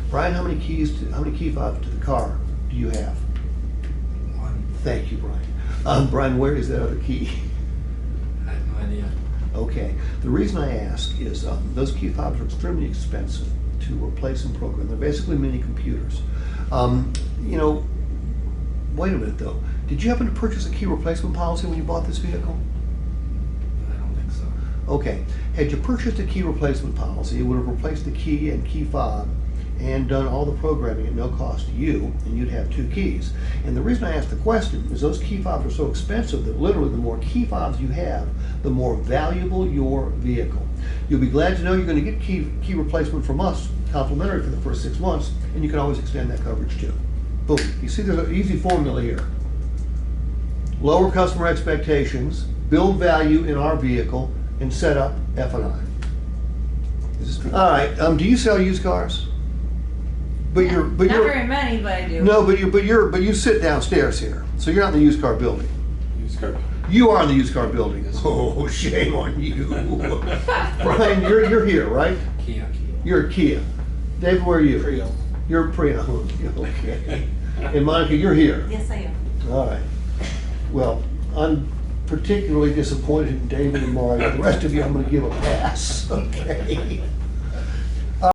Brian, how many key fobs to the car do you have? One. Thank you, Brian. Brian, where is that other key? I have no idea. Okay, the reason I ask is those key fobs are extremely expensive to replace and program. They're basically mini computers. You know, wait a minute though. Did you happen to purchase a key replacement policy when you bought this vehicle? I don't think so. Okay, had you purchased a key replacement policy, it would have replaced the key and key fob and done all the programming at no cost to you, and you'd have 2 keys. And the reason I ask the question is those key fobs are so expensive that literally the more key fobs you have, the more valuable your vehicle. You'll be glad to know you're going to get key replacement from us, complimentary for the first 6 months, and you can always extend that coverage too. Boom. You see there's an easy formula here. Lower customer expectations, build value in our vehicle, and set up F&I. Is this true? All right, do you sell used cars? But you're Not very many, but I do. No, but you sit downstairs here, so you're not in the used car building. Used car. You are in the used car building. Oh, shame on you. Brian, you're here, right? Kia. You're a Kia. Dave, where are you? Pre-owned. You're pre-owned. Okay. And Monica, you're here. Yes, I am. All right. Well, I'm particularly disappointed in David and Mario. The rest of you, I'm going to give a pass. Okay.